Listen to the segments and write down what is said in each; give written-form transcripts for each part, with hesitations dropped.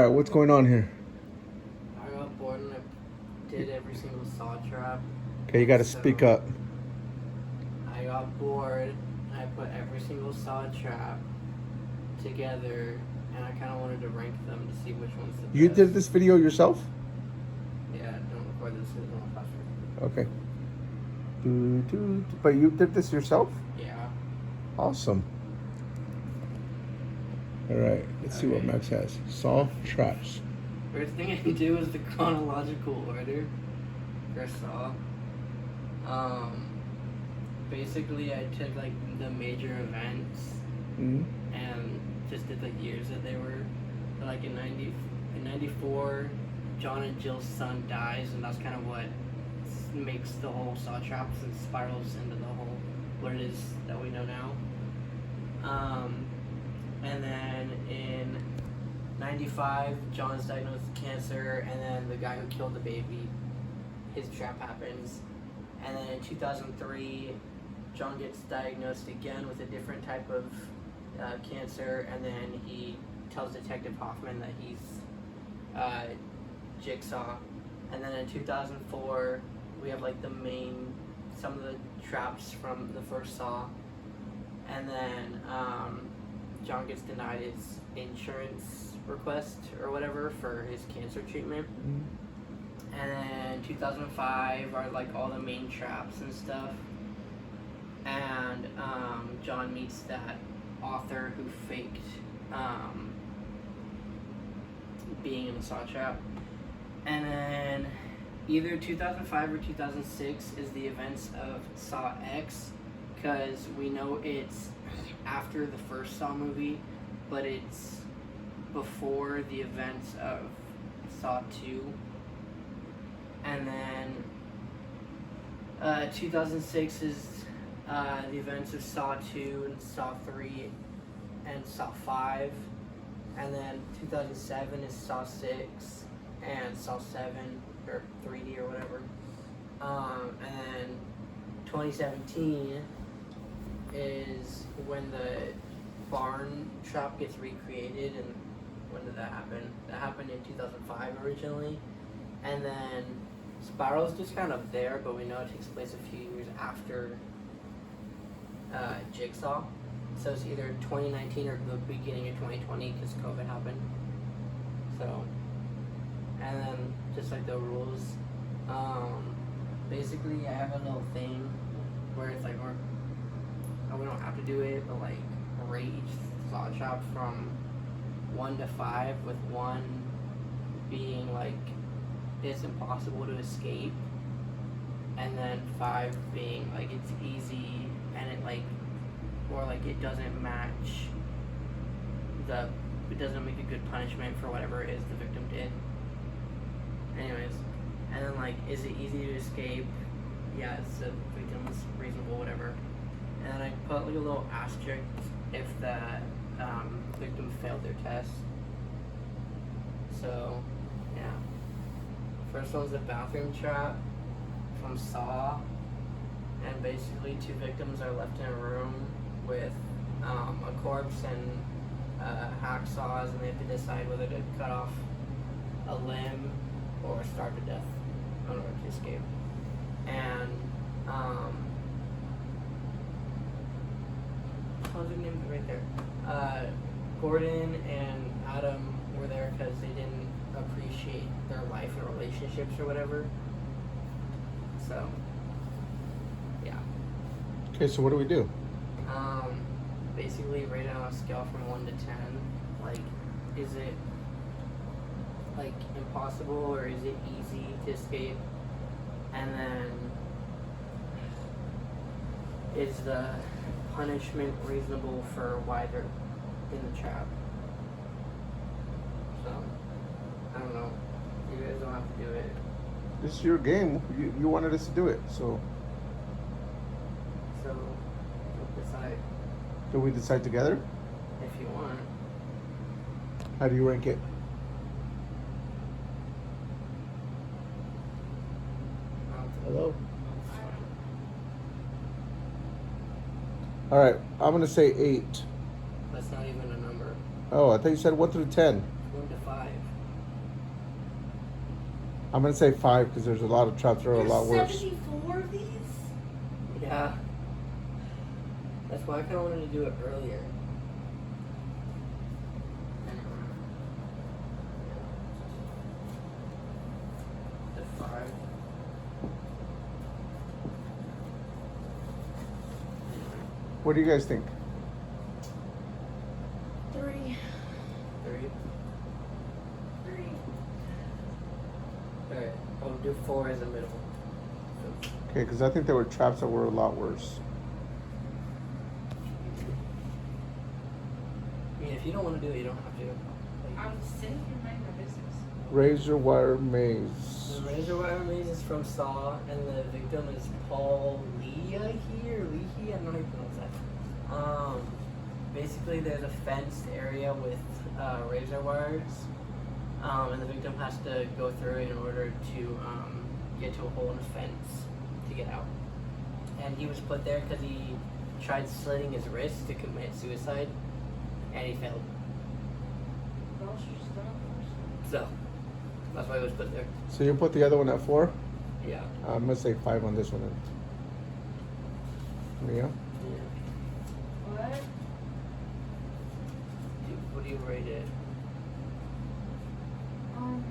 All right, what's going on here? I got bored and I did every single saw trap. Okay, you got to speak up. I got bored and I put every single saw trap together and I kind of wanted to rank them to see which one's the best. You did this video yourself? Yeah, don't record this because it's not faster. Okay. But you did this yourself? Yeah. Awesome. All right, let's see what Max has. Saw traps. First thing I do is the chronological order for Saw. Basically, I took like the major events Mm-hmm. and just did the years that they were. So, like in '94, John and Jill's son dies, and that's kind of what makes the whole Saw traps and spirals into the whole what it is that we know now. And then in '95, John's diagnosed with cancer, and then the guy who killed the baby, his trap happens. And then in 2003, John gets diagnosed again with a different type of cancer, and then he tells Detective Hoffman that he's Jigsaw. And then in 2004, we have like some of the traps from the first Saw. And then John gets denied his insurance request or whatever for his cancer treatment. Mm-hmm. And then 2005 are like all the main traps and stuff. And John meets that author who faked being in a saw trap. And then either 2005 or 2006 is the events of Saw X, because we know it's after the first Saw movie, but it's before the events of Saw 2. And then 2006 is the events of Saw 2 and Saw 3 and Saw 5. And then 2007 is Saw 6 and Saw 7 or 3D or whatever. And then 2017 is when the barn trap gets recreated. And when did that happen? That happened in 2005 originally. And then Spiral's just kind of there, but we know it takes place a few years after Jigsaw. So it's either 2019 or the beginning of 2020 because COVID happened. So, and then just like the rules, basically I have a little thing where it's like, we don't have to do it, but like rate each saw trap from 1 to 5, with 1 being like it's impossible to escape, and then 5 being like it's easy and it like, or like it doesn't match it doesn't make a good punishment for whatever it is the victim did. Anyways, and then like, is it easy to escape? Yeah, it's the victim's reasonable, whatever. And then I put like a little asterisk if the victim failed their test. So, yeah. First one's a bathroom trap from Saw, and basically 2 victims are left in a room with a corpse and hacksaws, and they have to decide whether to cut off a limb or starve to death in order to escape. And how's their name right there? Gordon and Adam were there because they didn't appreciate their life and relationships or whatever. So, yeah. Okay, so what do we do? Basically rate it on a scale from 1 to 10. Like, is it like impossible or is it easy to escape? And then, is the punishment reasonable for why they're in the trap? So, I don't know. You guys don't have to do it. This is your game. You wanted us to do it, so You'll decide do we decide together? if you want. How do you rank it? Hello? All right, I'm gonna say 8. That's not even a number. Oh, I thought you said 1 through 10. 1 to 5. I'm gonna say 5 because there's a lot of traps that are a lot worse. 74 of these? Yeah. That's why I kind of wanted to do it earlier. The 5. What do you guys think? 3. 3. 3. Alright, I'll do 4 as a middle. Okay, because I think there were traps that were a lot worse. I mean, if you don't want to do it, you don't have to. Like, I'm sitting here minding my business. Razor wire maze. the razor wire maze is from Saw, and the victim is Paul Leahy, or Leahy, I don't know how you pronounce that. Basically, there's a fenced area with razor wires, and the victim has to go through it in order to get to a hole in the fence to get out. And he was put there because he tried slitting his wrist to commit suicide, and he failed. Well, she just done it first. So, that's why he was put there. So you put the other one at 4? Yeah. I'm gonna say 5 on this one. Then. Mia? What? What do you rate it? 2.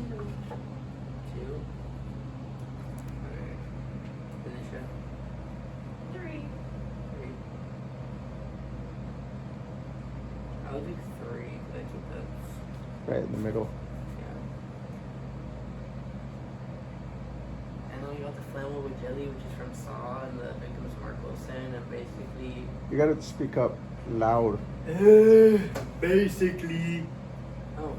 2? Alright. Finish it. 3. 3. I would do 3, but I think that's, Right in the middle. yeah. And then we got the flammable jelly, which is from Saw, and the victim is Mark Wilson, and basically... You gotta speak up loud. Basically... Oh.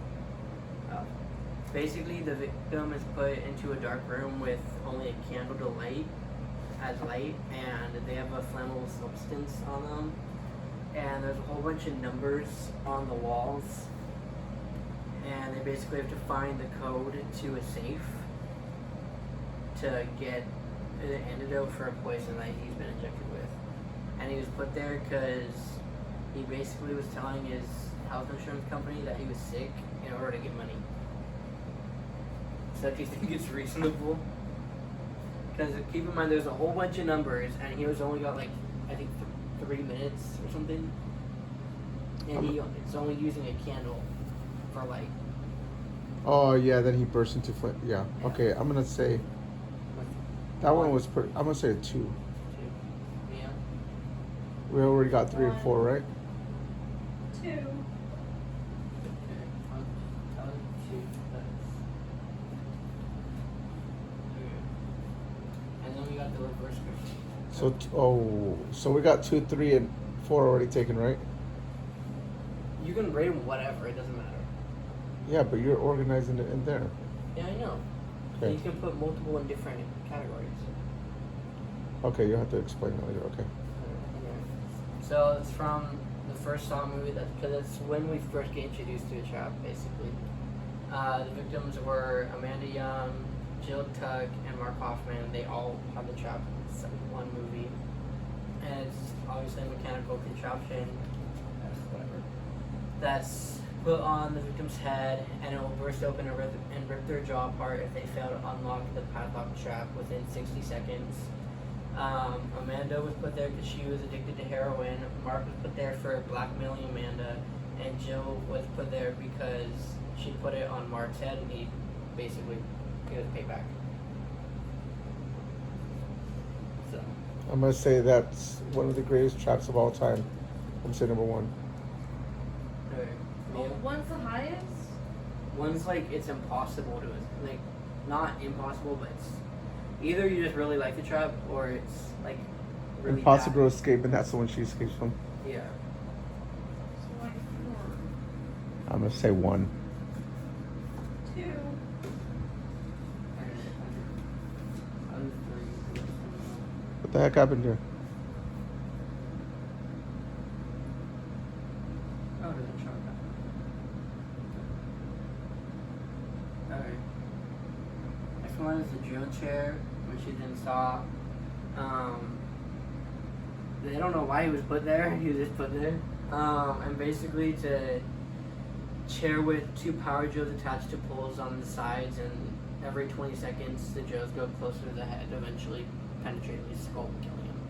Basically, the victim is put into a dark room with only a candle to light, as light, and they have a flammable substance on them. And there's a whole bunch of numbers on the walls. And they basically have to find the code to a safe to get an antidote for a poison that he's been injected with. And he was put there because he basically was telling his health insurance company that he was sick in order to get money. So do you think it's reasonable? Because keep in mind, there's a whole bunch of numbers, and he was only got like, I think 3 minutes or something. And it's only using a candle for light. Oh yeah, then he burst into flame. Yeah. Okay, I'm gonna say that one was pretty. I'm gonna say a 2. 2. Yeah. We already got 3 and 4, right? 2. Okay. I'll do 2. And then we got the reverse grip. So so we got 2, 3, and 4 already taken, right? You can rate them whatever, it doesn't matter. Yeah, but you're organizing it in there. Yeah, I know. Okay. You can put multiple in different categories. Okay, you have to explain it later. Okay. So it's from the first Saw movie, because it's when we first get introduced to a trap, basically. The victims were Amanda Young, Jill Tuck, and Mark Hoffman. They all had the trap in one movie. And it's obviously a mechanical contraption, whatever, that's put on the victim's head, and it will burst open and rip their jaw apart if they fail to unlock the padlock trap within 60 seconds. Amanda was put there because she was addicted to heroin. Mark was put there for blackmailing Amanda, and Jill was put there because she put it on Mark's head, and he basically gave it payback. So, I'm gonna say that's one of the greatest traps of all time. I'm saying number 1. alright. Oh, Mia? one's the highest? One's like it's impossible to, like, not impossible, but it's either you just really like the trap or it's like really Impossible to escape, and that's the one she escapes from. bad. Yeah. So like 4. I'm gonna say 1. 2. What the heck happened here? Oh, there's a trap. Alright. Next one is the drill chair, which you then saw. They don't know why he was put there. He was just put there. And basically chair with 2 power drills attached to poles on the sides, and every 20 seconds the drills go closer to the head, eventually penetrating his skull and killing him.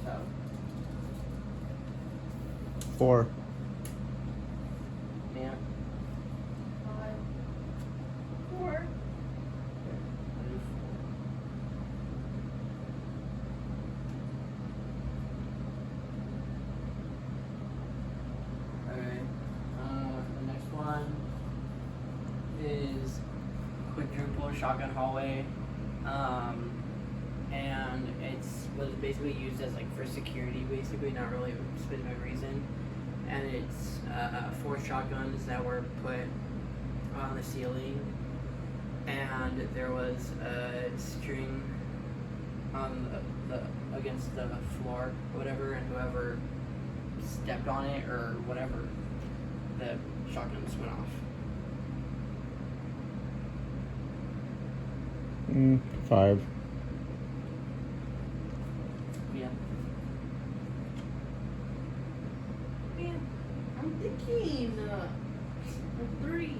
So, 4. yeah. 5. 4. Alright. The next one is quadruple shotgun hallway. And it's was basically used as like for security, basically, not really a specific reason. And it's 4 shotguns that were put on the ceiling, and there was a string on the against the floor, or whatever, and whoever stepped on it or whatever, the shotguns went off. 5. Yeah. Man, I'm thinking 3.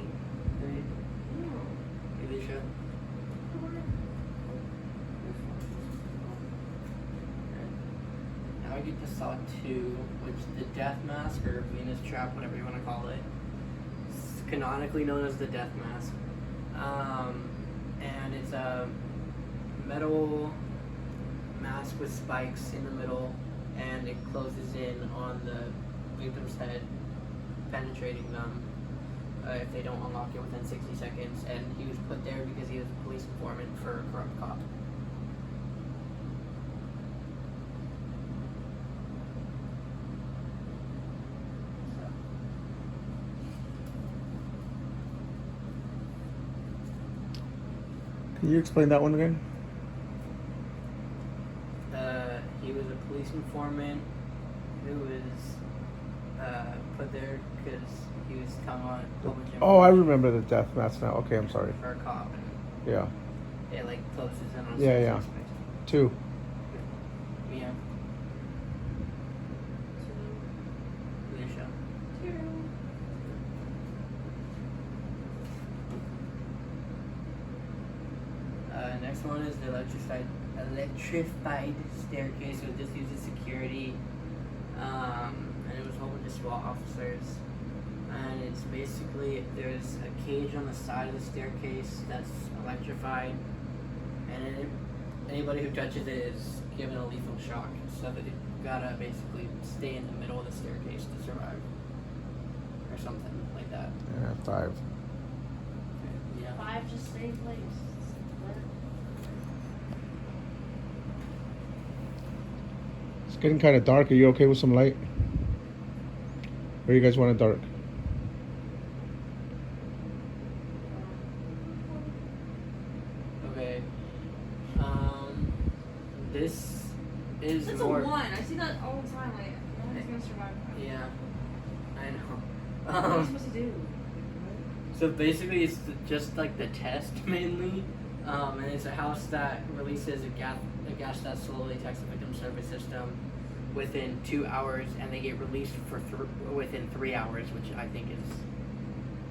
No. Alicia? 4. Now I get to Saw 2, which the Death Mask, or Venus Trap, whatever you want to call it, is canonically known as the Death Mask. And it's a metal mask with spikes in the middle, and it closes in on the victim's head, penetrating them if they don't unlock it within 60 seconds. And he was put there because he was a police informant for a corrupt cop. Can you explain that one again? He was a police informant who was put there because he was telling a whole bunch of Oh, I remember the death mask now. Okay, I'm sorry. for a cop, and Yeah. it like closes in on Yeah, certain yeah. suspects. 2. Yeah. 2. Alicia. 2. Next one is the electrified staircase. So this uses security, and it was a whole bunch of SWAT officers. And it's basically, there's a cage on the side of the staircase that's electrified, and anybody who touches it is given a lethal shock. So that you gotta basically stay in the middle of the staircase to survive, or something like that. 5. Yeah. 5, just stay in place. It's getting kind of dark. Are you okay with some light? Or you guys want it dark? Okay. This is It's more. a 1. I see that all the time. Like, no one's gonna survive that. Yeah, I What are you know. supposed to do? So basically, it's just like the test mainly, and it's a house that releases a gas that slowly attacks the victim's nervous system within 2 hours, and they get released for within 3 hours, which I think is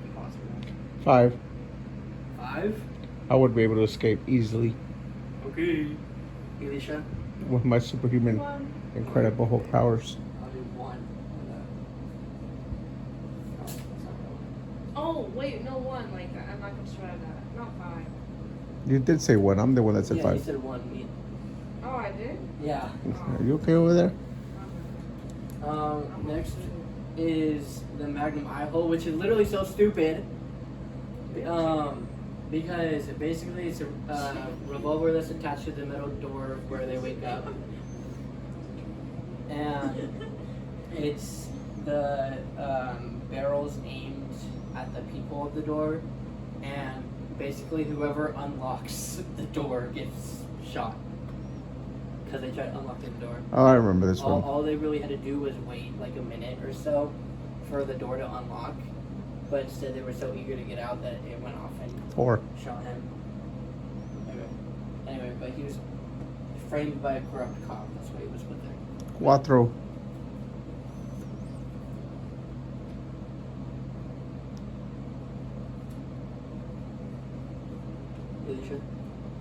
impossible. 5. 5. I would be able to escape easily Okay. Alicia. with my superhuman, 1. incredible Hulk powers. I'll do 1. Oh, that's not right. Oh, wait, no 1. Like, I'm not gonna survive that. Not 5. You did say 1. I'm the one that said Yeah, you 5. said 1. Me. Oh, I did? Yeah. Are you okay over there? Next is the Magnum eye hole, which is literally so stupid. Because basically it's a revolver that's attached to the metal door where they wake up, and it's the barrels aimed at the people of the door, and basically whoever unlocks the door gets shot because they try to unlock the door. Oh, I remember this one. All they really had to do was wait like a minute or so for the door to unlock, but instead they were so eager to get out that it went off and 4. shot him. Anyway, but he was framed by a corrupt cop. That's why he was put there. 4.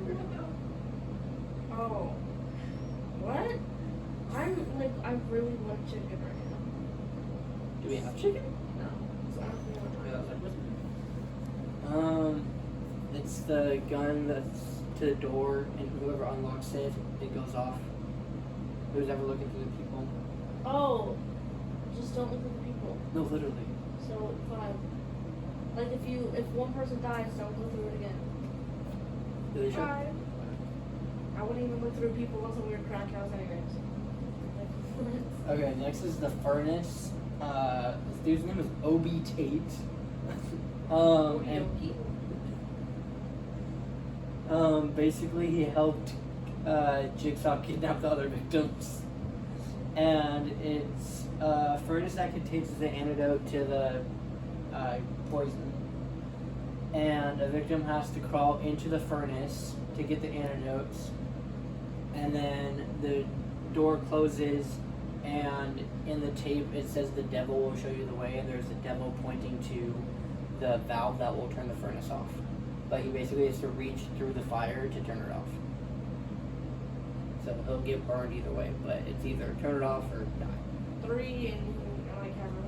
Alicia. Oh. What? I really want chicken right Do we have chicken? now. No. So I don't think Yeah, I I was want like, it's the gun that's to the door, and whoever unlocks it, it goes off. Who's ever looking through the people? Oh. Just don't look at the people. No, literally. So, fine. Like, if one person dies, don't go through it again. Alicia? Fine. I wouldn't even look through people unless we were crack house anyways. Like, Okay, next is the furnace. This dude's name is Obi Tate. Basically he helped Jigsaw kidnap the other victims. And it's a furnace that contains the antidote to the poison. And a victim has to crawl into the furnace to get the antidotes. And then the door closes, and in the tape it says the devil will show you the way, and there's a devil pointing to the valve that will turn the furnace off. But he basically has to reach through the fire to turn it off. So he'll get burned either way, but it's either turn it off or die. 3 and like have a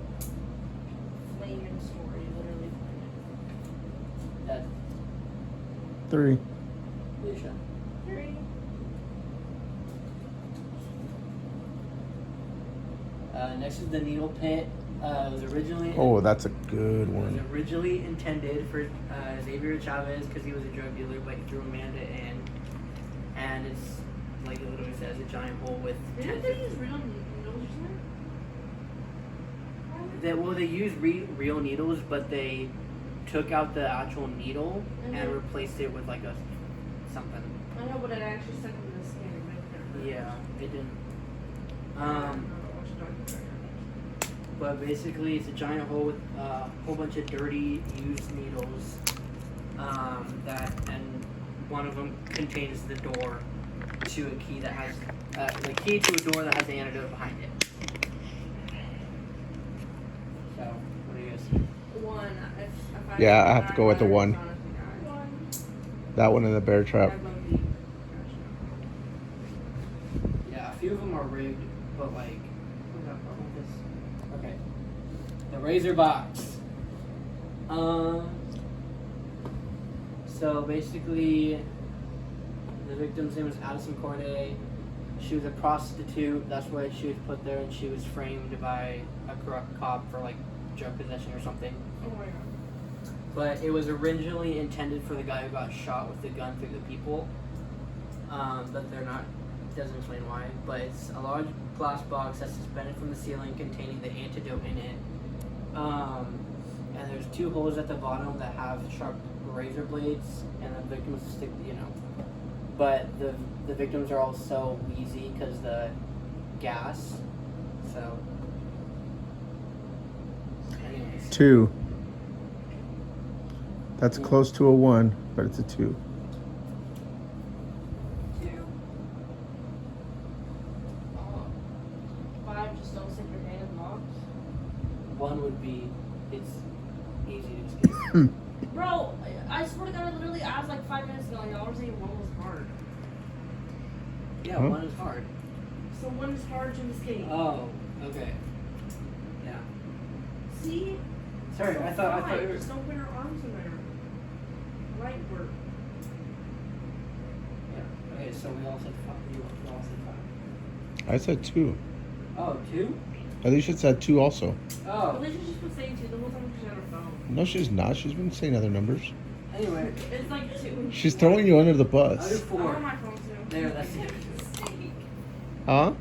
flaming story, literally flaming. That 3. Alicia. 3. Next is the needle pit. It was originally Oh, that's a good It was one. originally intended for Xavier Chavez because he was a drug dealer, but he threw Amanda in. And it's, like it literally says, a giant hole with Didn't tens they of... use real needles They used real needles, but they took out the actual needle and Mhm. replaced it with like a something. I know, but it actually stuck in the skin. Yeah, it didn't. I don't know what you're talking about. But basically, it's a giant hole with a whole bunch of dirty, used needles. And one of them contains the door to a key that has the key to a door that has the antidote behind it. So, what do you guys think? 1. If I Yeah, I have to go with the 1. 1. That one in the bear trap. I love the. Yeah, a few of them are rigged, but like, what's that problem with this? Okay, the razor box. So basically, the victim's name was Addison Corday. She was a prostitute. That's why she was put there, and she was framed by a corrupt cop for like drug possession or something. Oh my god. But it was originally intended for the guy who got shot with the gun through the people. But they're not. Doesn't explain why. But it's a large glass box that's suspended from the ceiling, containing the antidote in it. And there's 2 holes at the bottom that have sharp razor blades, and the victims stick. But the victims are all so wheezy because the gas. So. Anyways. 2. That's close to a 1, but it's a 2. 2. 5. Just don't stick your hand in the box. 1 would be, it's easy to escape. Bro, I swear to God, I literally asked like 5 minutes ago, and y'all were saying 1 was hard. Yeah, Huh? 1 is hard. So 1 is hard to escape. Oh, okay. Yeah. See? Sorry, So I thought you were. Just don't put your arms in there. Light work. Yeah. Okay, so we all said 5. You all said 5. I said 2. Oh, 2? Alicia said 2 also. Oh. Alicia's just been saying 2 the whole time she's on her phone. No, she's not. She's been saying other numbers. Anyway, It's like 2. She's throwing you under the I'll do bus. I'm 4. on my phone too. There, that's it. Huh?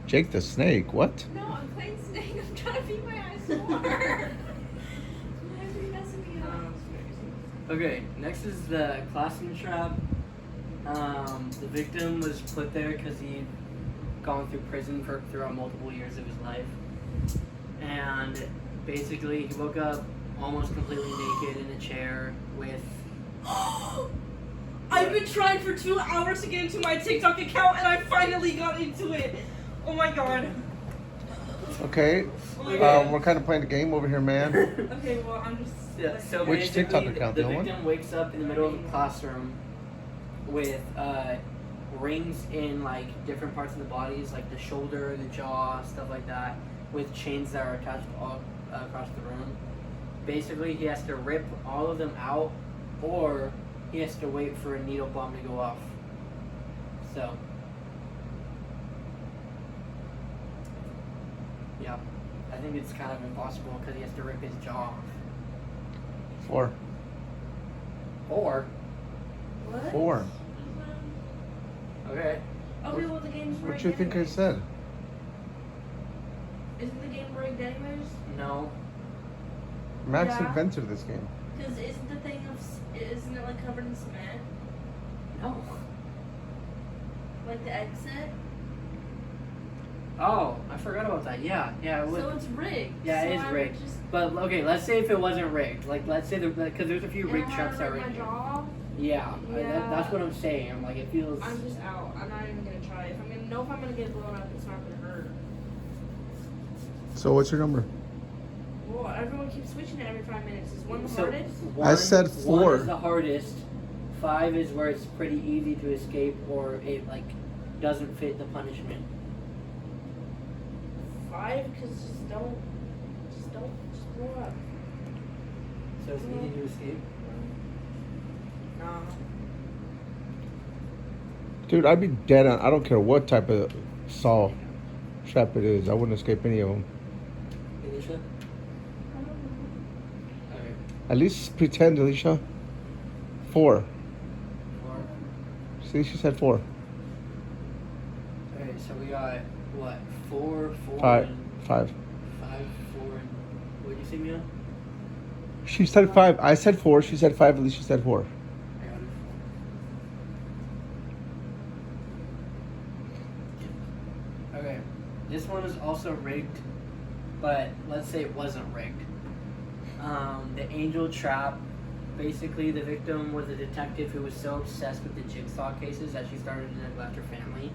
Jake the Snake. What? No, I'm playing Snake. I'm trying to beat my eyes sore. Why are you messing me up? Okay, next is the Classroom Trap. The victim was put there because he'd gone through prison throughout multiple years of his life. And basically, he woke up almost completely naked in a chair with... I've been trying for 2 hours to get into my TikTok account, and I finally got into it. Oh my god. Okay. Okay. We're kind of playing a game over here, man. Okay, well, I'm just. Yeah, so Which basically, TikTok account? the The other one? victim wakes up in the middle of the classroom with rings in like different parts of the bodies, like the shoulder, the jaw, stuff like that, with chains that are attached all across the room. Basically, he has to rip all of them out, or he has to wait for a needle bomb to go off. So, yeah, I think it's kind of impossible because he has to rip his jaw off. 4. Or, What? 4. okay. Okay, well, the game's rigged. What you think I anyways. said? Isn't the game rigged anyways? No. Max Yeah. invented this game. Because isn't the thing of. Isn't it like covered in cement? No. Like the exit? Oh, I forgot about that. Yeah, it was. So it's rigged. Yeah, so it is I would rigged. Just, But okay, let's say if it wasn't rigged. Like, let's say because there's a few and rigged I had traps to that rip are my in here. jaw. Yeah, Yeah. that's what I'm saying. I'm like, it feels. I'm just out. I'm not even gonna try. If I'm gonna get blown up, it's not gonna hurt. So what's your number? Well, everyone keeps switching it every 5 minutes. Is one the So, hardest? I said 1 4. is the hardest. 5 is where it's pretty easy to escape, or it like doesn't fit the punishment. 5, because just blow up. So it's easy to escape. No. Dude, I'd be dead on. I don't care what type of saw trap it is. I wouldn't escape any of them. Alicia? Okay. At least pretend, Alicia. 4. 4. See, she said 4. Okay, so we got what? 4, 4, 5. and 5. 5, 4, and what did you say, Mia? She said 5. I said 4. She said 5. At least she said 4. I got it. Okay, this one is also rigged, but let's say it wasn't rigged. The angel trap. Basically, the victim was a detective who was so obsessed with the jigsaw cases that she started to neglect her family.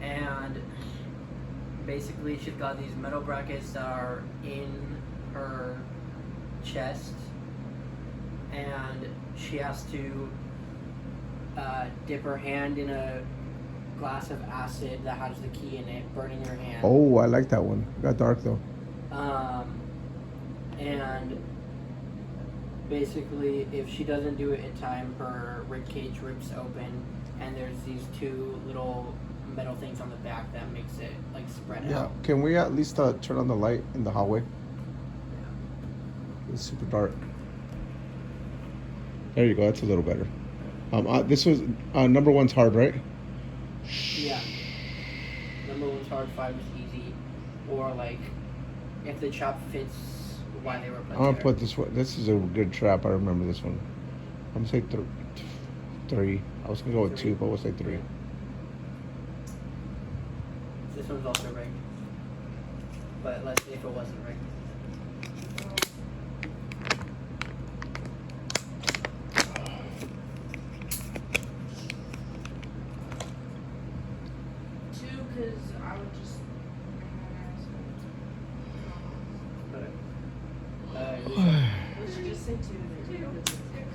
And basically, she's got these metal brackets that are in her chest, and she has to dip her hand in a glass of acid that has the key in it, burning her hand. Oh, I like that one. Got dark though. And basically, if she doesn't do it in time, her rib cage rips open, and there's these 2 little metal things on the back that makes it like spread Yeah. out. Can we at least turn on the light in the hallway? It's super dark. There you go. That's a little better. This was number 1's hard, right? Yeah. Number 1's hard, 5 is easy, or like if the trap fits why they were put I'm gonna there. put this one. This is a good trap. I remember this one. I'm gonna say 3. I was gonna go with 2, but we'll say 3. This one's also rigged, but let's see if it wasn't rigged. Because I would just. We should just say 2. Okay,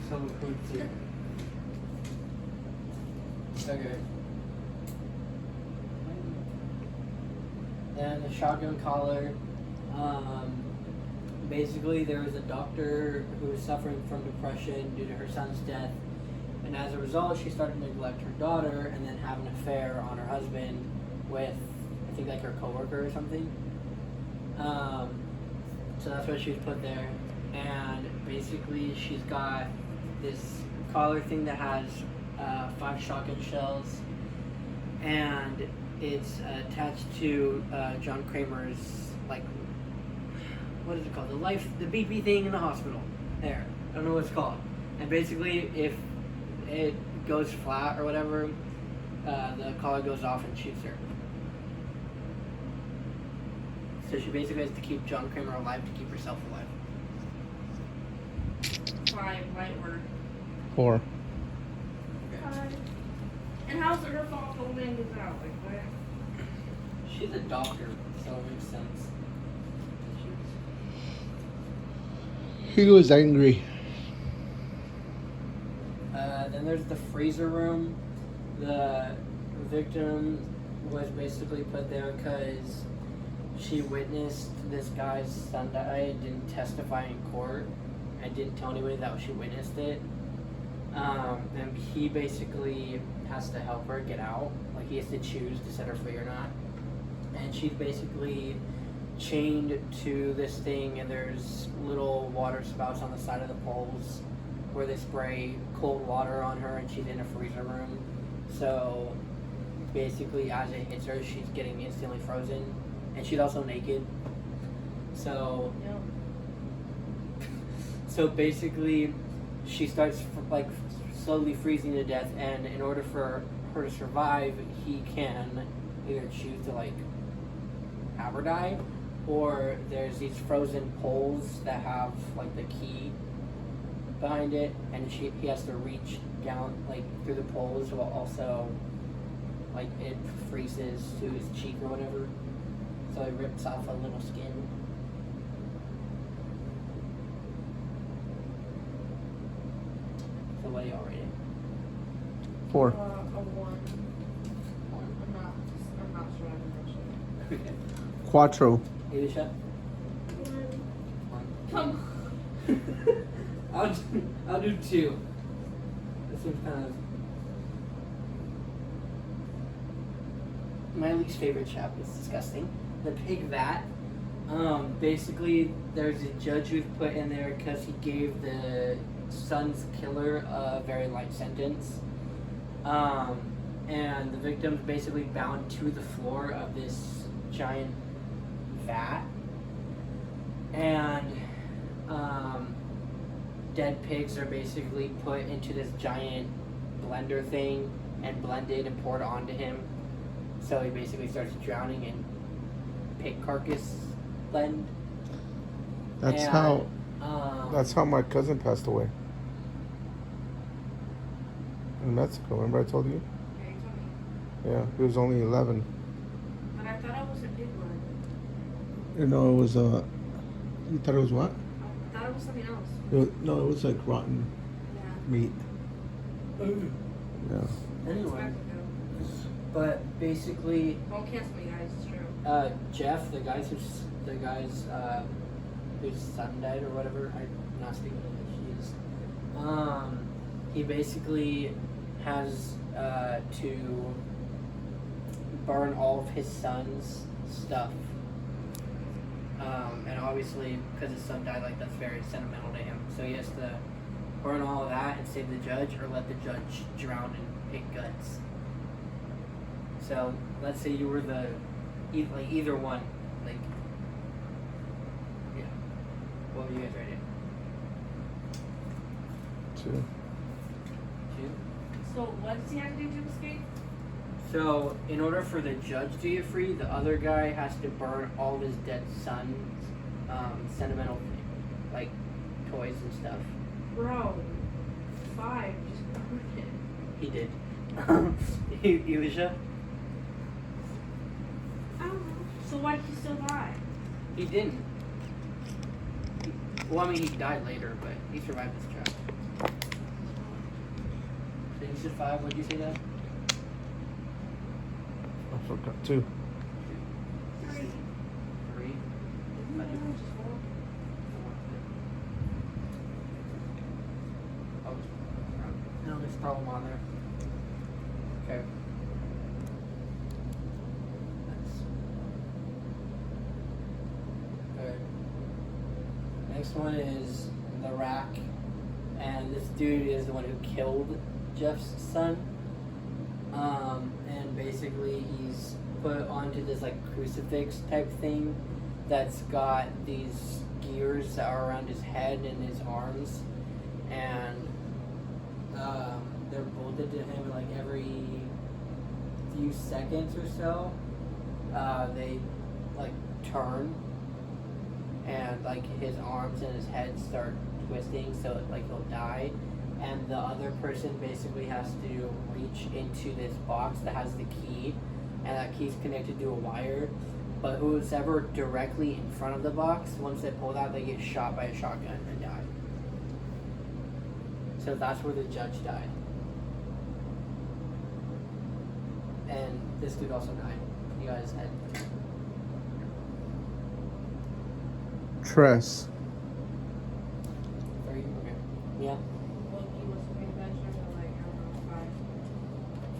so we'll put 2. Okay. Then the shotgun collar. Basically, there was a doctor who was suffering from depression due to her son's death, and as a result, she started to neglect her daughter and then have an affair on her husband with, I think, like her coworker or something. So that's why she was put there. And basically, she's got this collar thing that has 5 shotgun shells, and it's attached to John Kramer's, like, what is it called? The BP thing in the hospital. There. I don't know what it's called. And basically, if it goes flat or whatever, the collar goes off and shoots her. So she basically has to keep John Kramer alive to keep herself alive. 5, light work. 4. 5. And how's it her fault if the old man gets out? Like, what? She's a doctor, so it makes sense. He was angry. Then there's the freezer room. The victim was basically put there because she witnessed this guy's son die, didn't testify in court, and didn't tell anybody that she witnessed it. And he basically has to help her get out. Like, he has to choose to set her free or not. And she's basically chained to this thing, and there's little water spouts on the side of the poles where they spray cold water on her, and she's in a freezer room. So basically, as it hits her, she's getting instantly frozen, and she's also naked. So so basically, she starts like slowly freezing to death, and in order for her to survive, he can either choose to like have her die, or there's these frozen poles that have like the key behind it, and he has to reach down like through the poles while also like it freezes to his cheek or whatever, so it rips off a little skin. So what do y'all rate it? 4. A 1. I'm not sure I'm Okay. Quattro. Alicia? Come I'll do 2. This one's kind of my least favorite chapter. It's disgusting. The pig vat. Basically, there's a judge who's put in there because he gave the son's killer a very light sentence. And the victim's basically bound to the floor of this giant vat. And dead pigs are basically put into this giant blender thing and blended and poured onto him. So he basically starts drowning in pig carcass blend. That's And, how my cousin passed away. In Mexico. Remember I told you? Yeah, you told me. Yeah, he was only 11. But I thought it was a pig blood. You know, it was you thought it was what? I thought it was something else. No, it was like rotten Yeah. meat. Yeah. Anyway, but basically, Don't cancel me, guys. It's true. Jeff, the guy's whose son died or whatever. I'm not speaking English. He basically has to burn all of his son's stuff. And obviously, because his son died, like that's very sentimental to him. So he has to burn all of that and save the judge, or let the judge drown in pig guts. So let's say you were either one, like, yeah. What would you guys rate it? 2. 2. So what does he have to do to escape? So in order for the judge to get free, the other guy has to burn all of his dead son's sentimental, like, toys and stuff. Bro, 5. Just burn it. He did. Elisha? I don't know. So why did he still die? He didn't. Well, I mean, he died later, but he survived this trap. So you said 5. What'd you say that? I forgot. 2. 3. 3. No, just 4. Oh, no, there's a problem on there. Okay. Alright. Next one is the rack. And this dude is the one who killed Jeff's son. And basically he's put onto this like crucifix type thing that's got these gears that are around his head and his arms. And they're bolted to him like every few seconds or so. They like turn, and like his arms and his head start twisting, so like he'll die. And the other person basically has to reach into this box that has the key and that key's connected to a wire. But who's ever directly in front of the box, once they pull that, they get shot by a shotgun and die. So that's where the judge died. And this dude also died. You guys had. Tress. 3? Okay. Yeah. Loki was a big venture, but like, I don't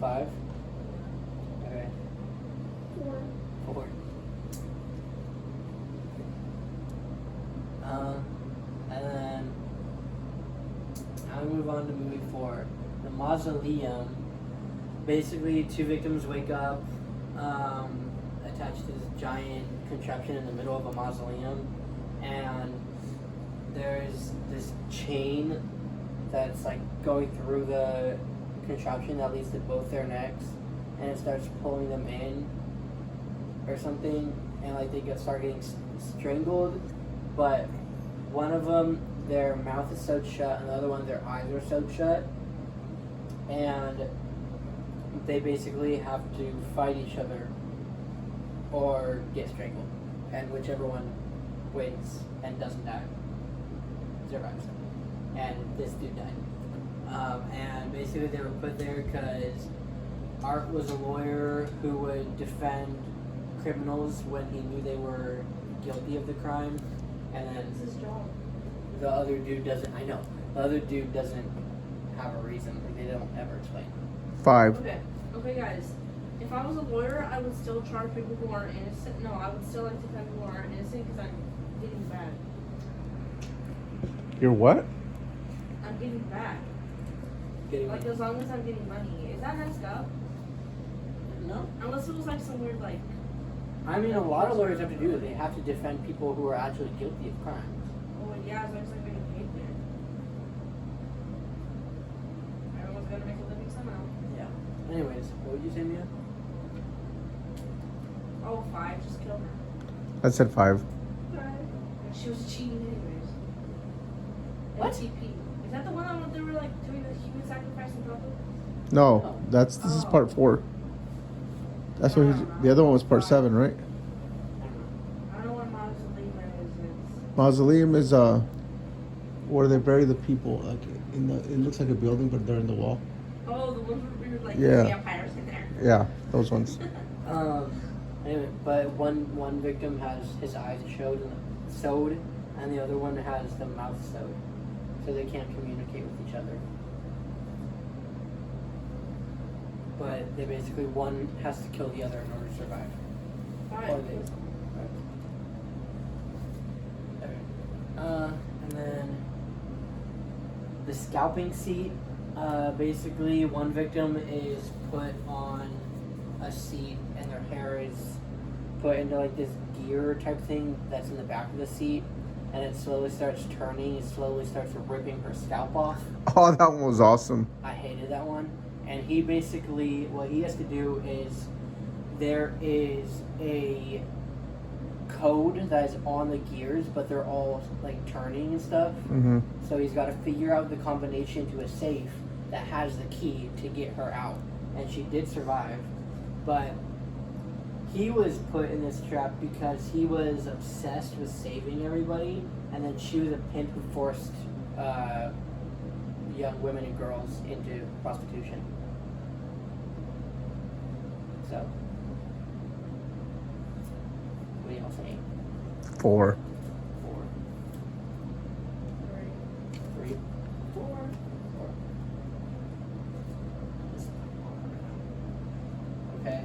know, 5? Okay. 5. 4. 4. And then I'll move on to movie 4. The Mausoleum. Basically, 2 victims wake up attached to this giant contraption in the middle of a mausoleum, and there's this chain that's like going through the contraption that leads to both their necks, and it starts pulling them in or something, and like they start getting strangled, but one of them, their mouth is sewed shut, and the other one, their eyes are sewed shut, and they basically have to fight each other or get strangled, and whichever one wins and doesn't die survives. And this dude died. And basically they were put there because Art was a lawyer who would defend criminals when he knew they were guilty of the crime, and then It's his job. the other dude doesn't. I know the other dude doesn't have a reason. Like they don't ever explain. 5. Okay, guys. If I was a lawyer, I would still charge people who aren't innocent. No, I would still like defend people who aren't innocent because I'm getting bad. You're what? I'm getting bad. Getting Like, as long as I'm getting money. Is that messed up? no. Unless it was like some weird, like, I mean, a lot of lawyers have to do it. They have to defend people who are actually guilty of crimes. oh, yeah, as long as I'm getting paid there. Everyone's gonna make a living somehow. Yeah. Anyways, what would you say, Mia? Oh, 5, just kill her. I said 5. She was cheating anyways. What? NTP. Is that the one that they were like doing the human sacrifice in public? No, this is part 4. That's what the other one was part 7, right? I don't know what mausoleum is. Mausoleum is where they bury the people. Like in the, it looks like a building, but they're in the wall. Oh, the ones where we were like Yeah. vampires in there. Yeah, those ones. Anyway, but one victim has his eyes sewed, and the other one has the mouth sewed, so they can't communicate with each other. But they basically, one has to kill the other in order to survive. Or they, and then the scalping seat. Basically, one victim is put on a seat, and their hair is put into like this gear type thing that's in the back of the seat, and it slowly starts turning. It slowly starts ripping her scalp off. Oh, that one was awesome. I hated that one. And he basically, what he has to do is, there is a code that is on the gears, but they're all like turning and stuff. Mm-hmm. So he's got to figure out the combination to a safe that has the key to get her out. And she did survive, but he was put in this trap because he was obsessed with saving everybody, and then she was a pimp who forced young women and girls into prostitution. So, what do y'all think? 4. 4, 3, 4. 4. Okay.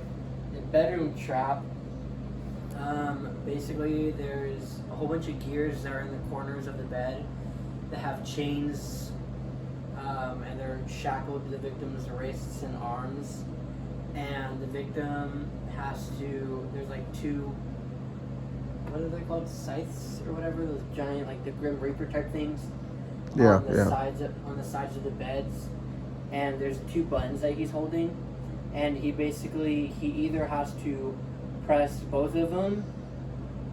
The bedroom trap. Basically, there's a whole bunch of gears that are in the corners of the bed that have chains, and they're shackled to the victim's wrists and arms. And the victim has to. There's like 2. What are they called? Scythes or whatever. Those giant, like the Grim Reaper type things. Yeah, on the yeah. on the sides of the beds, and there's 2 buttons that he's holding, and he either has to press both of them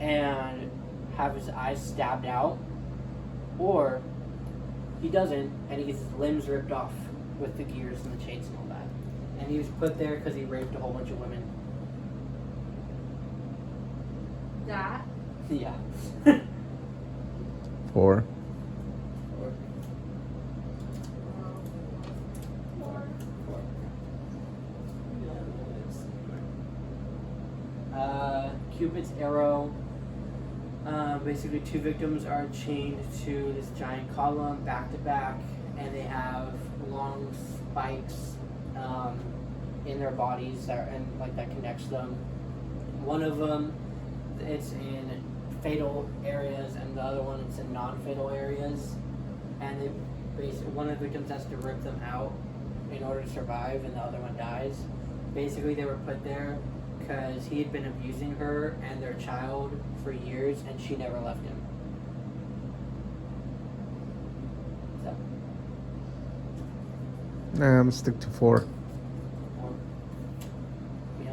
and have his eyes stabbed out, or he doesn't and he gets his limbs ripped off with the gears and the chains and all that. And he was put there because he raped a whole bunch of women. That. Yeah. 4. Cupid's arrow. Basically, 2 victims are chained to this giant column back to back, and they have long spikes in their bodies that connects them. One of them, it's in fatal areas, and the other one, it's in non-fatal areas. And one of the victims has to rip them out in order to survive, and the other one dies. Basically, they were put there because he had been abusing her and their child for years, and she never left him. So. Nah, I'm gonna stick to 4. Yeah.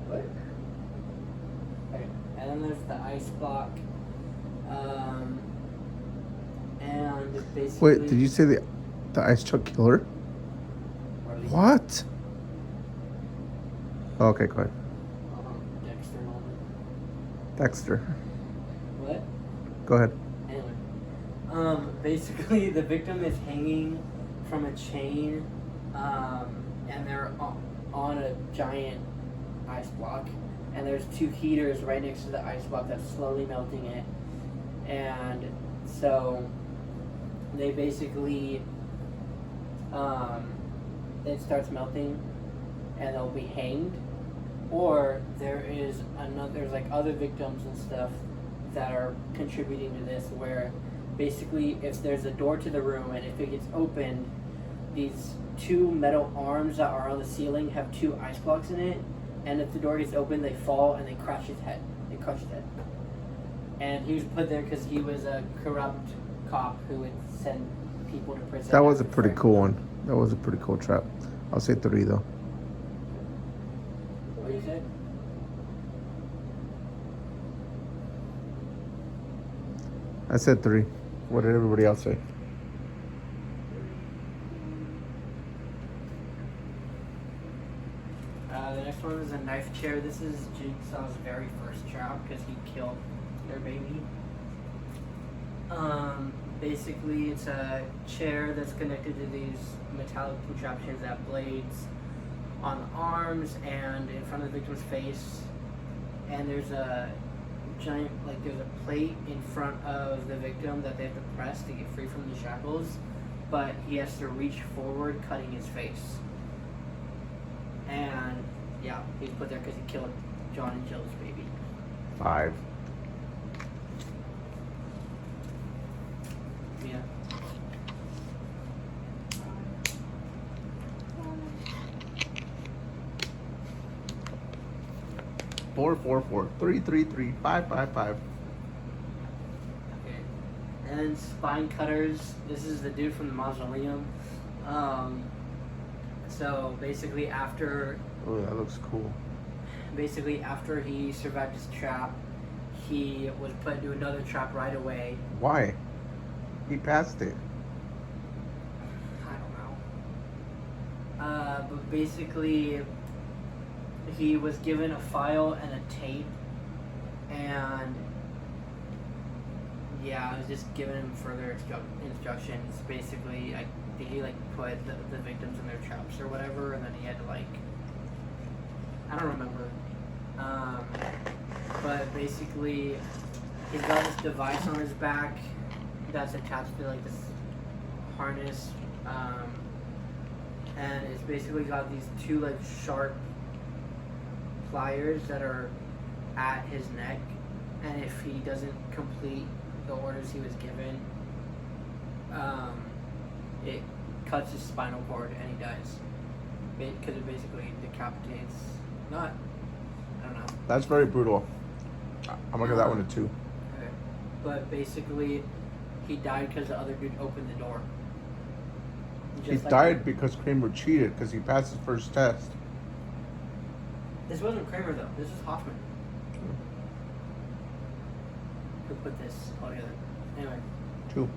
What? Okay. And then there's the ice block. And basically. Wait, did you say the ice truck killer? What? Okay, go ahead. Dexter Norman. Dexter. What? Go ahead. Anyway, basically the victim is hanging from a chain, and they're on a giant ice block, and there's 2 heaters right next to the ice block that's slowly melting it, and so they basically, it starts melting, and they'll be hanged, or there's other victims and stuff that are contributing to this, where basically if there's a door to the room and if it gets opened, these 2 metal arms that are on the ceiling have 2 ice blocks in it, and if the door gets open, they fall and they crush his head. And he was put there because he was a corrupt cop who would send people to prison. That was a pretty cool one. That was a pretty cool trap. I'll say 3 though. What do you say? I said 3. What did everybody else say? The next one is a knife chair. This is Jigsaw's very first trap because he killed their baby. Basically, it's a chair that's connected to these metallic contraptions that have blades on the arms and in front of the victim's face. And there's a giant, there's a plate in front of the victim that they have to press to get free from the shackles, but he has to reach forward, cutting his face. And yeah, he's put there because he killed John and Jill's baby. 5. Yeah. 4, 4, 4. 3, 3, 3. 5, 5, 5. Okay. And then spine cutters. This is the dude from the mausoleum. So basically after Oh, that looks cool. after he survived his trap, he was put into another trap right away. Why? He passed it. I don't know. But basically, he was given a file and a tape, and yeah, I was just giving him further instructions. Basically, I think he put the victims in their traps or whatever, and then he had to I don't remember. But basically, he's got this device on his back that's attached to this harness, and it's basically got these 2 sharp pliers that are at his neck, and if he doesn't complete the orders he was given, it cuts his spinal cord and he dies, because it basically decapitates. I don't know. That's very brutal. I'm gonna give that one a 2. Okay. But basically, he died because the other dude opened the door. He died because Kramer cheated because he passed his first test. This wasn't Kramer though. This is Hoffman. Who put this all together? Anyway. 2.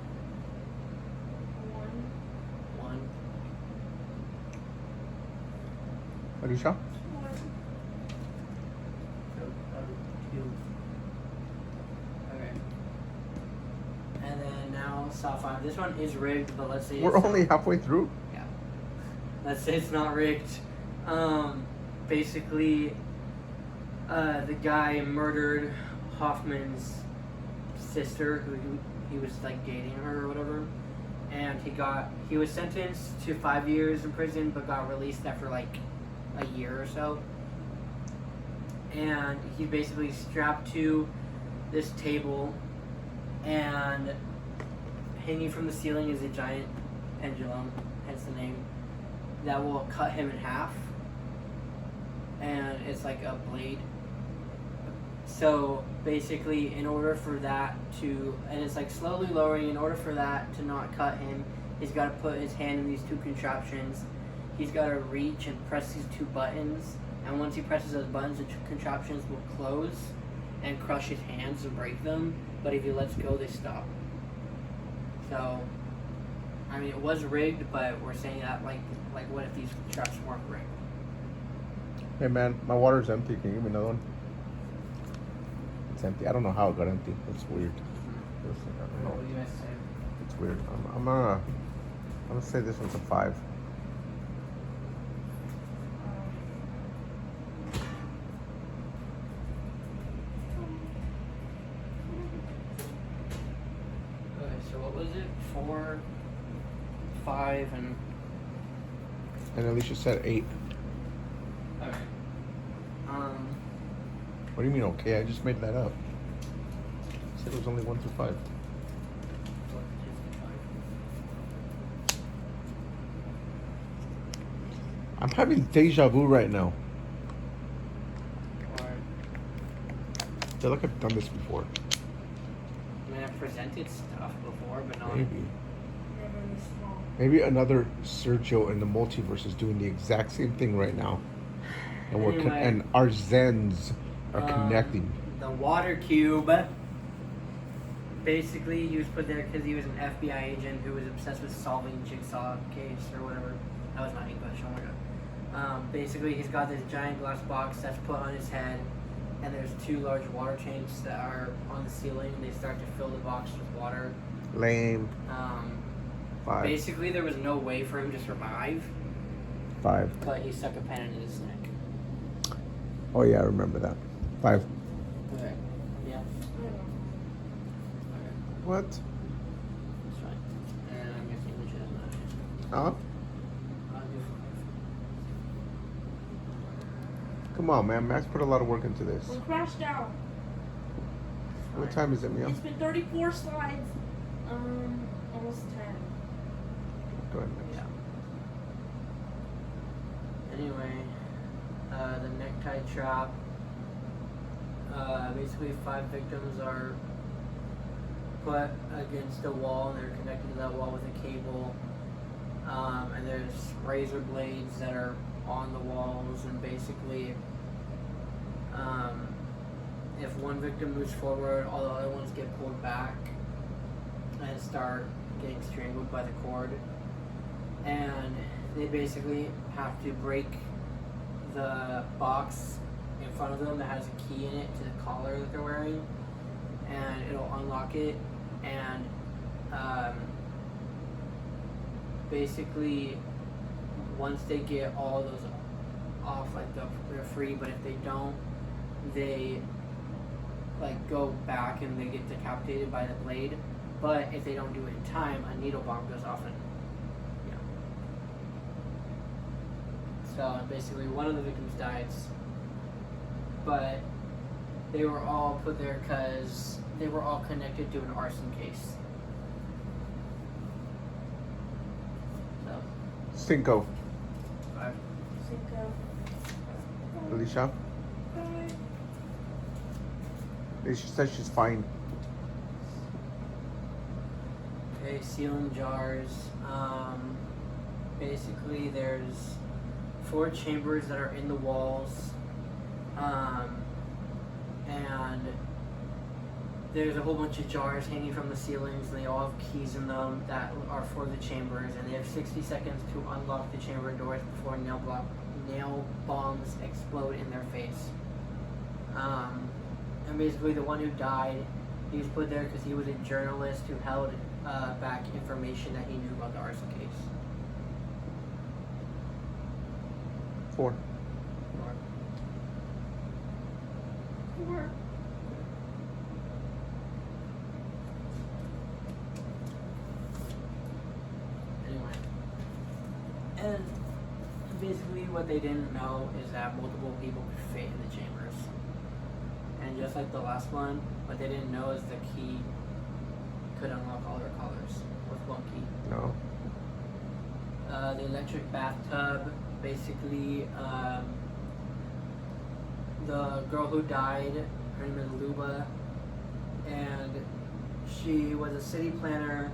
Alicia? So, 2. Okay. And then now Saw 5. This one is rigged, but let's say We're it's only not. halfway through. Yeah. Let's say it's not rigged. Basically, the guy murdered Hoffman's sister, who he was like dating her or whatever, and he was sentenced to 5 years in prison, but got released after like a year or so. And he's basically strapped to this table, and hanging from the ceiling is a giant pendulum, hence the name, that will cut him in half. And it's like a blade. So basically, in order for that to, and it's like slowly lowering, in order for that to not cut him, he's got to put his hand in these 2 contraptions. He's got to reach and press these 2 buttons. And once he presses those buttons, the contraptions will close and crush his hands and break them. But if he lets go, they stop. So, I mean, it was rigged, but we're saying that like what if these traps weren't rigged? Hey man, my water's empty. Can you give me another one? It's empty. I don't know how it got empty. It's weird. I don't What know. do you guys say? It's weird. I'm gonna say this one's a 5. Okay, so what was it? 4, 5, and And Alicia said 8. okay. What do you mean okay? I just made that up. I said it was only 1 through 5. I'm having deja vu right now. Or, I feel like I've done this before. I mean, I've presented stuff before, but not. Maybe. Never this small. Maybe another Sergio in the multiverse is doing the exact same thing right now. And Anyway. and our Zens are connecting. The water cube. Basically, he was put there because he was an FBI agent who was obsessed with solving Jigsaw case or whatever. That was not English. Oh my god. Basically, he's got this giant glass box that's put on his head, and there's 2 large water tanks that are on the ceiling. They start to fill the box with water. Lame. 5. Basically, there was no way for him to survive, 5. but he stuck a pen in his neck. Oh yeah, I remember that. 5. Okay. Yeah. I don't know. Okay. What? That's fine. And I'm guessing which is not. Huh? I'll do Come on, man. Max put a lot of work into this. We're crashed out. What time is it, Mia? It's been 34 slides. Almost 10. Go ahead, Max. Yeah. Anyway, the necktie trap. Basically, 5 victims are put against a wall, and they're connected to that wall with a cable. And there's razor blades that are on the walls, and basically, if one victim moves forward, all the other ones get pulled back and start getting strangled by the cord. And they basically have to break the box in front of them that has a key in it to the collar that they're wearing, and it'll unlock it. And basically, once they get all those off, like they're free. But if they don't, they like go back and they get decapitated by the blade. But if they don't do it in time, a needle bomb goes off and so basically one of the victims died, but they were all put there because they were all connected to an arson case. So, 5. 5. Cinco. Alicia? Alicia says she's fine. Okay, ceiling jars. Basically, there's 4 chambers that are in the walls, and there's a whole bunch of jars hanging from the ceilings, and they all have keys in them that are for the chambers, and they have 60 seconds to unlock the chamber doors before nail bombs explode in their face. And basically, the one who died, he was put there because he was a journalist who held back information that he knew about the arson case. 4. 4. Anyway, and basically what they didn't know is that multiple people could fit in the chambers. And just like the last one, what they didn't know is the key could unlock all their collars with one key. No. The electric bathtub, basically, the girl who died, her name is Luba, and she was a city planner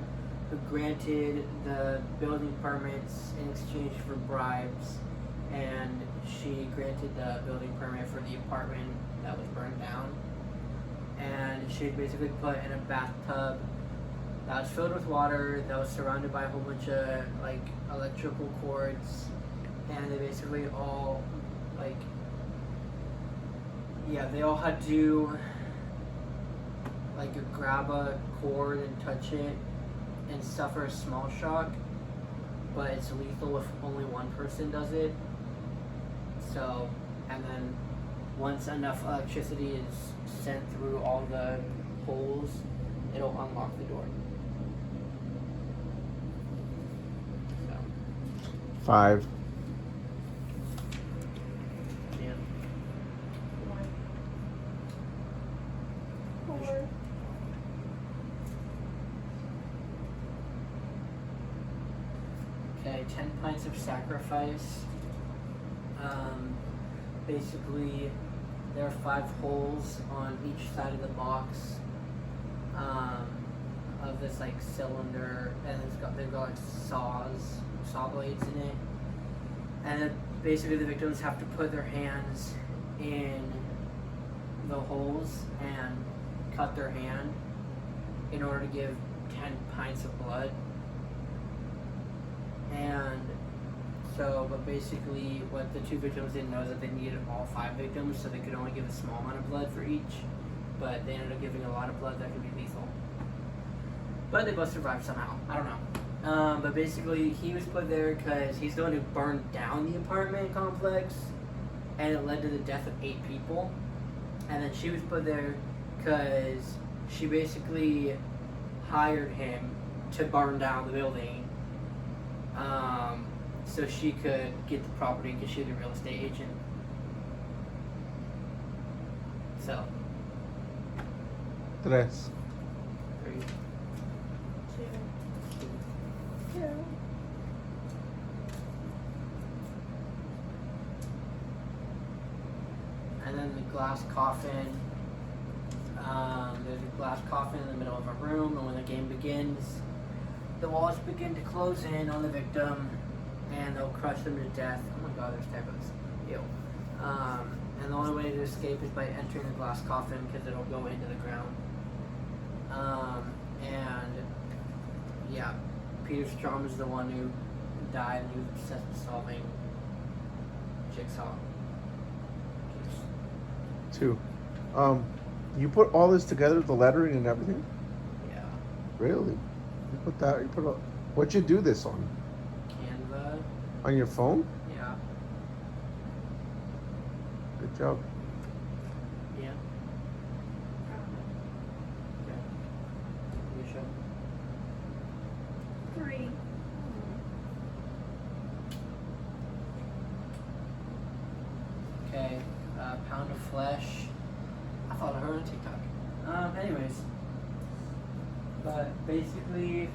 who granted the building permits in exchange for bribes, and she granted the building permit for the apartment that was burned down. And she basically put in a bathtub that was filled with water, that was surrounded by a whole bunch of like electrical cords, and they basically all like, yeah, they all had to like grab a cord and touch it and suffer a small shock, but it's lethal if only one person does it. So, and then once enough electricity is sent through all the holes, it'll unlock the door. So, 5. yeah. 4. Okay, 10 pints of sacrifice. Basically, there are 5 holes on each side of the box of this like cylinder, and they've got like saw blades in it. And then basically, the victims have to put their hands in the holes and cut their hand in order to give 10 pints of blood. And so, but basically what the 2 victims didn't know is that they needed all 5 victims, so they could only give a small amount of blood for each, but they ended up giving a lot of blood that could be lethal. But they both survived somehow. I don't know. But basically he was put there because he's the one who burned down the apartment complex, and it led to the death of 8 people. And then she was put there because she basically hired him to burn down the building, so she could get the property because she was a real estate agent. So, 3. 3, 2. 2. and then the glass coffin. There's a glass coffin in the middle of a room, and when the game begins, the walls begin to close in on the victim, and they'll crush them to death. Oh my god, there's typos. Ew. And the only way to escape is by entering the glass coffin because it'll go into the ground. And yeah, Peter Strom is the one who died, and he was obsessed with solving jigsaw. 2. You put all this together, the lettering and everything? Yeah. Really? You put that, what'd you do this on? Canva. On your phone? Yeah. Good job. Yeah. Okay. You show. 3. Okay. Pound of flesh. I thought I heard on TikTok. Anyways. But basically,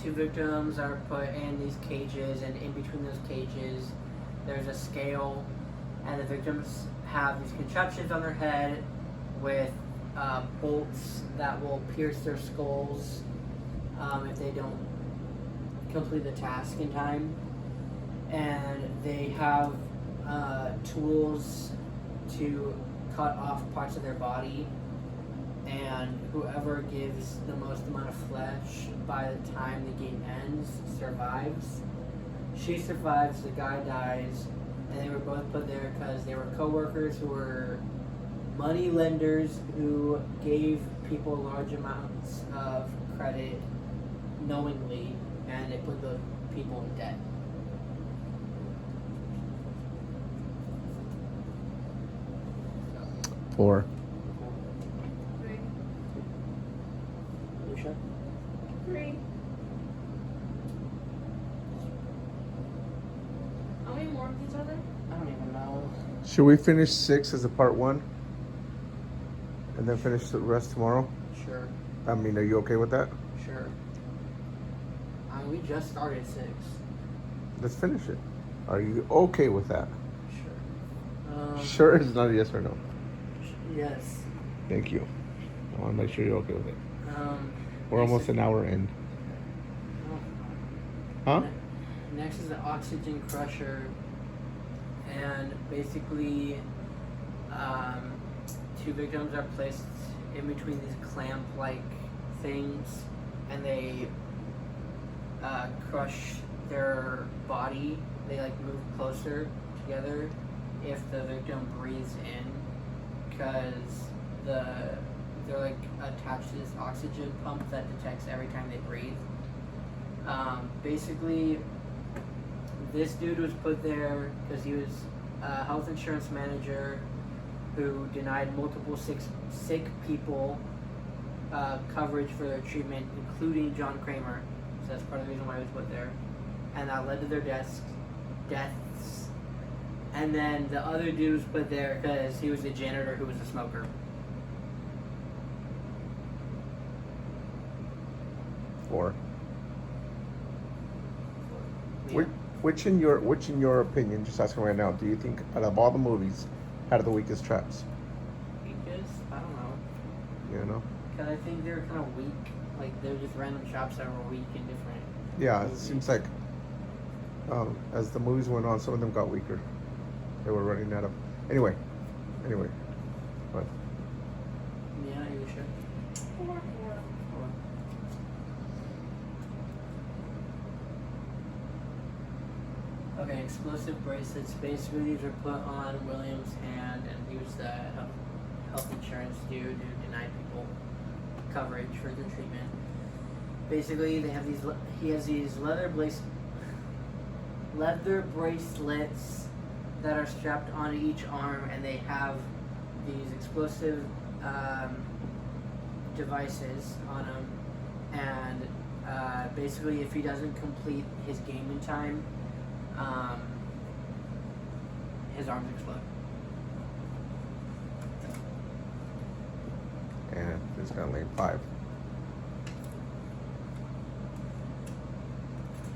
2 victims are put in these cages, and in between those cages, there's a scale, and the victims have these contraptions on their head with bolts that will pierce their skulls if they don't complete the task in time. And they have tools to cut off parts of their body, and whoever gives the most amount of flesh by the time the game ends survives. she survives, the guy dies, and they were both put there because they were co-workers who were money lenders who gave people large amounts of credit knowingly, and they put the people in debt. Four. Three. Lucia? 3. How many more of these are there? I don't even know. Should we finish 6 as a part 1? And then finish the rest tomorrow? Sure, I mean, are you okay with that? sure. We just started 6. Let's finish it. Are you okay with that? Sure. Sure is not a yes or no. Yes. Thank you. I want to make sure you're okay with it. We're next almost is- an hour in. Huh? Next is the oxygen crusher, and basically, 2 victims are placed in between these clamp-like things, and they crush their body. They like move closer together if the victim breathes in, because they're like attached to this oxygen pump that detects every time they breathe. Basically, this dude was put there because he was a health insurance manager who denied multiple sick people coverage for their treatment, including John Kramer. So that's part of the reason why he was put there. And that led to their deaths. And then the other dude was put there because he was the janitor who was a smoker. Four. Yeah. Which in your opinion, just asking right now, do you think out of all the movies had the weakest traps? Because, I don't know. You know? Because I think they're kind of weak. Like, they're just random traps that were weak and different. Yeah, it seems like as the movies went on, some of them got weaker. They were running out of. Anyway. But Yeah, you sure? 4. Okay, explosive bracelets. Basically, these were put on William's hand, and he was the health insurance dude who denied people coverage for their treatment. Basically, they have these. He has these leather bracelets that are strapped on each arm, and they have these explosive devices on them. And basically, if he doesn't complete his game in time, his arms explode. and it's gonna lay 5.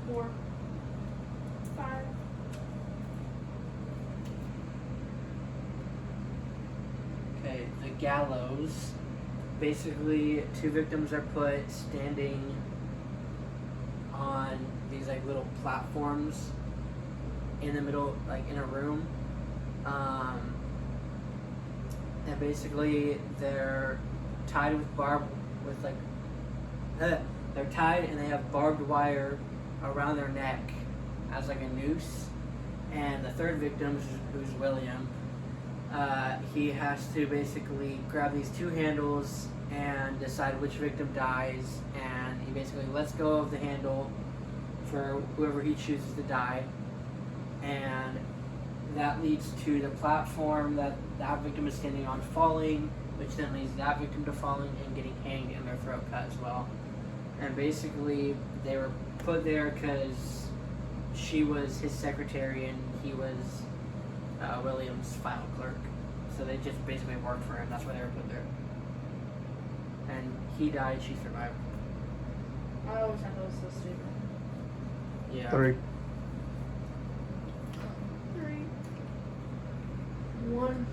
4. 5. Okay, the gallows. Basically, 2 victims are put standing on these like little platforms in the middle, like in a room. And basically, they're tied they're tied and they have barbed wire around their neck as like a noose. And the 3rd victim, who's William, he has to basically grab these 2 handles and decide which victim dies, and he basically lets go of the handle for whoever he chooses to die, and that leads to the platform that that victim is standing on falling, which then leads that victim to falling and getting hanged and their throat cut as well. And basically, they were put there because she was his secretary and he was William's file clerk. So they just basically worked for him. That's why they were put there. And he died, she survived. I always thought that was so stupid. Yeah. 3. 3. 1.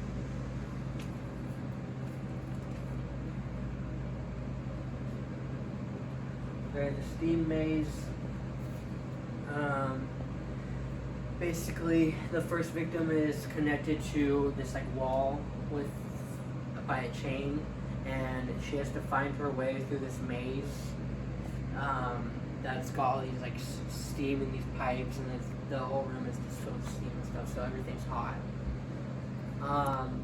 Okay, the steam maze. Basically, the first victim is connected to this like wall by a chain, and she has to find her way through this maze. That's got all these like steam in these pipes, and the whole room is just filled with steam and stuff, so everything's hot.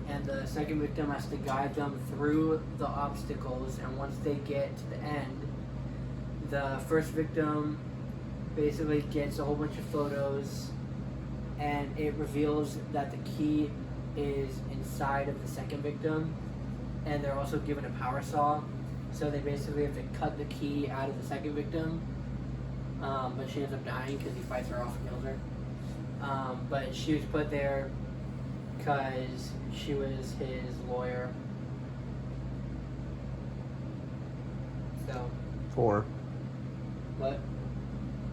And the second victim has to guide them through the obstacles, and once they get to the end, the first victim basically gets a whole bunch of photos, and it reveals that the key is inside of the second victim, and they're also given a power saw, so they basically have to cut the key out of the second victim, but she ends up dying because he fights her off and kills her. But she was put there because she was his lawyer. So. 4. What?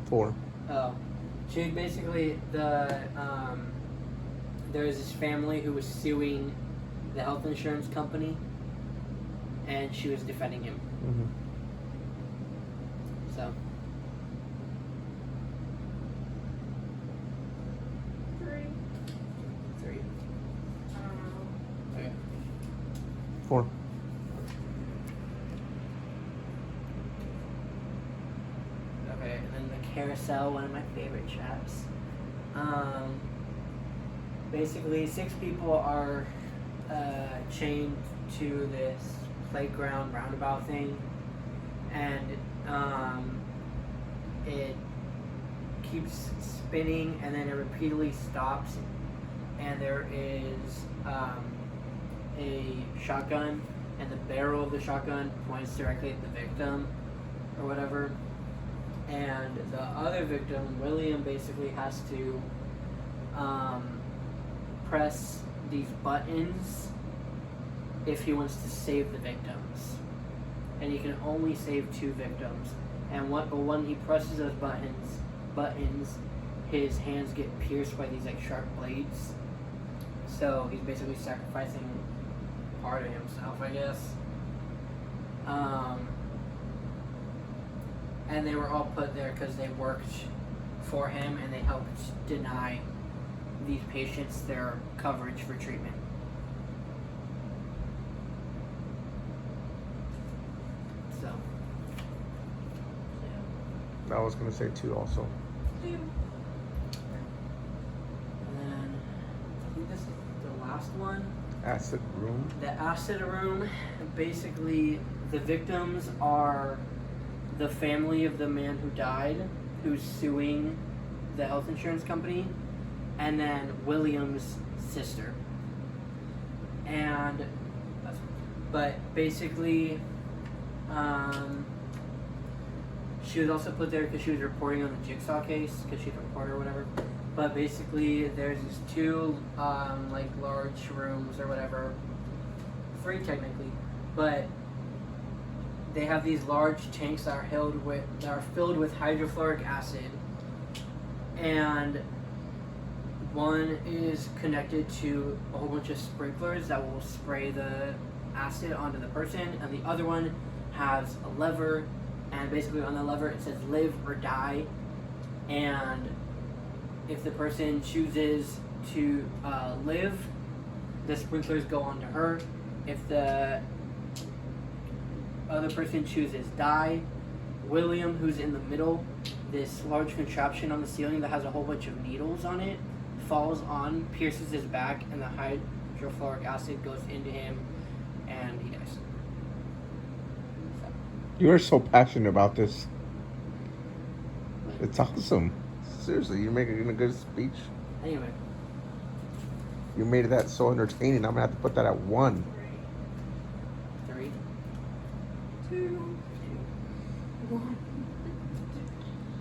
4. Oh. She basically, there was this family who was suing the health insurance company, and she was defending him. Mm-hmm. So. 3. 3. Okay. 4. Okay, and then the carousel, one of my favorite chapters. Basically, 6 people are chained to this playground roundabout thing, and it keeps spinning, and then it repeatedly stops, and there is a shotgun, and the barrel of the shotgun points directly at the victim, or whatever. And the other victim, William, basically has to press these buttons if he wants to save the victims. And he can only save 2 victims. And when he presses those buttons, his hands get pierced by these like sharp blades. So he's basically sacrificing part of himself, I guess. And they were all put there because they worked for him, and they helped deny these patients their coverage for treatment. So. I was going to say 2 also. 2. And then, I think this is the last one. Acid room. The acid room, basically, the victims are the family of the man who died, who's suing the health insurance company, and then William's sister. But basically, she was also put there because she was reporting on the Jigsaw case, because she's a reporter or whatever. But basically, there's these 2 like large rooms or whatever, 3 technically, but they have these large tanks that are filled with hydrofluoric acid, and one is connected to a whole bunch of sprinklers that will spray the acid onto the person, and the other one has a lever, and basically on the lever it says live or die, and if the person chooses to live, the sprinklers go onto her. If the other person chooses die, William, who's in the middle, this large contraption on the ceiling that has a whole bunch of needles on it, falls on, pierces his back, and the hydrofluoric acid goes into him, and he dies. So. You are so passionate about this. It's awesome. Seriously, you're making a good speech. Anyway. You made that so entertaining. I'm going to have to put that at 1. 3. 2. 1.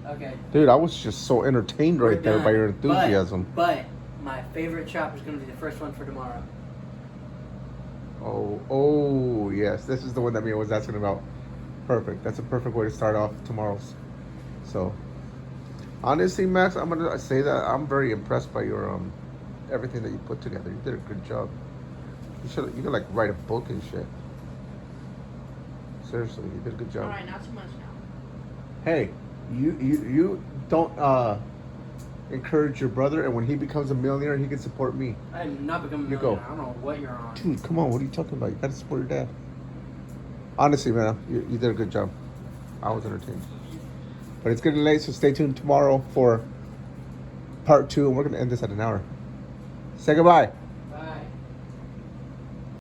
Okay. Dude, I was just so entertained right there by your enthusiasm. But my favorite chapter is going to be the first one for tomorrow. Oh, yes. This is the one that Mia was asking about. Perfect. That's a perfect way to start off tomorrow's. So, honestly, Max, I'm gonna say that I'm very impressed by your everything that you put together. You did a good job. You could like write a book and shit. Seriously, you did a good job. Alright, not too much now. Hey, you don't encourage your brother, and when he becomes a millionaire, he can support me. I'm not becoming a You millionaire. go. I don't know what you're on. Dude, come on, what are you talking about? You gotta support your dad. Honestly, man, you did a good job. I was entertained. But it's getting late, so stay tuned tomorrow for part 2, and we're gonna end this at an hour. Say goodbye.